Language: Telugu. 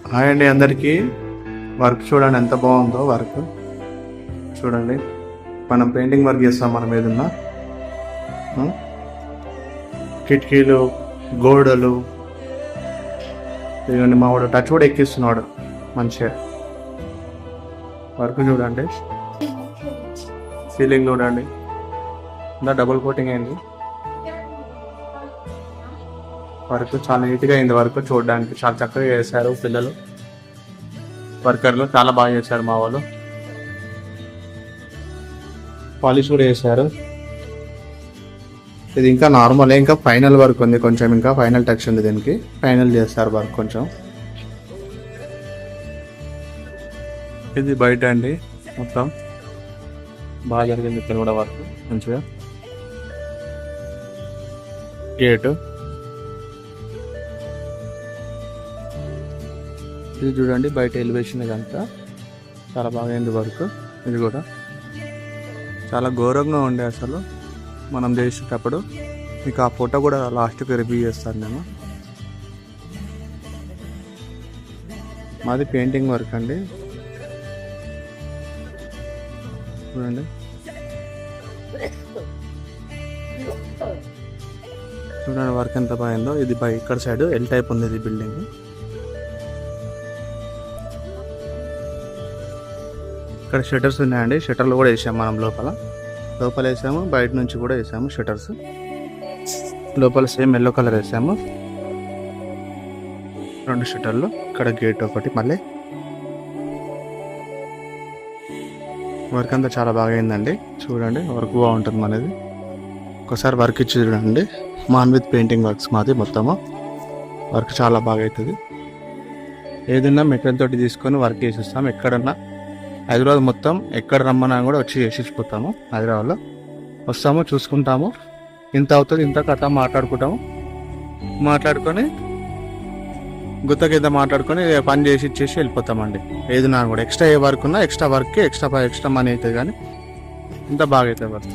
హాయ్ అండి అందరికీ. వర్క్ చూడండి ఎంత బాగుందో. వర్క్ చూడండి, మనం పెయింటింగ్ వర్క్ చేస్తాం మనం ఏదన్నా. కిటికీలు, గోడలు, ఇవన్నీ మా వాడు టచ్ కూడా ఎక్కిస్తున్నాడు మంచిగా. వర్క్ చూడండి, సీలింగ్ చూడండి, ఇంకా డబుల్ కోటింగ్ అయింది. వర్క్ చాలా నీట్గా అయింది. వర్క్ చూడడానికి చాలా చక్కగా చేశారు పిల్లలు, వర్కర్లు చాలా బాగా చేశారు మా వాళ్ళు. పాలిష్ కూడా చేశారు. ఇది ఇంకా నార్మల్, ఇంకా ఫైనల్ వర్క్ ఉంది కొంచెం, ఇంకా ఫైనల్ టచ్ ఉంది దీనికి. ఫైనల్ చేస్తారు వర్క్ కొంచెం. ఇది బయట అండి, మొత్తం బాగా జరిగింది ఇక్కడ కూడా వర్క్ మంచిగా. గేటు ఇది చూడండి, బయట ఎలివేషన్ ఇదంతా చాలా బాగా అయింది వర్క్. ఇది కూడా చాలా ఘోరంగా ఉండే అసలు మనం చేసేటప్పుడు. మీకు ఆ ఫోటో కూడా లాస్ట్కి రివ్యూ చేస్తాను నేను. మాది పెయింటింగ్ వర్క్ అండి చూడండి. చూడండి వర్క్ ఎంత బాగుందో. ఇది ఇక్కడ సైడ్ ఎల్ టైప్ ఉంది ఇది బిల్డింగ్. ఇక్కడ షట్టర్స్ ఉన్నాయండి, షట్టర్లు కూడా వేసాము మనం. లోపల వేసాము, బయట నుంచి కూడా వేసాము షట్టర్స్. లోపల సేమ్ ఎల్లో కలర్ వేసాము, 2 షట్టర్లు. ఇక్కడ గేట్ ఒకటి. మళ్ళీ వర్క్ అంతా చాలా బాగా అయిందండి చూడండి. వర్క్ బాగుంటుంది మనది. ఒకసారి వర్క్ ఇచ్చి చూడండి. మాన్విత్ పెయింటింగ్ వర్క్స్ మాది మొత్తము. వర్క్ చాలా బాగా అవుతుంది. ఏదైనా మెటీరియల్ తోటి తీసుకొని వర్క్ చేసిస్తాం. ఎక్కడన్నా హైదరాబాద్ మొత్తం ఎక్కడ రమ్మన్నా కూడా వచ్చి చేసిపోతాము. హైదరాబాద్లో వస్తాము, చూసుకుంటాము, ఇంత అవుతుంది ఇంత కథ మాట్లాడుకుంటాము. మాట్లాడుకొని గుత్తకి ఇంత మాట్లాడుకొని పని చేసి ఇచ్చేసి వెళ్ళిపోతామండి. ఏదైనా కూడా ఎక్స్ట్రా ఏ వర్క్ ఉన్నా ఎక్స్ట్రా వర్క్కి ఎక్స్ట్రా మనీ అవుతుంది, కానీ ఇంత బాగా అవుతుంది వర్క్.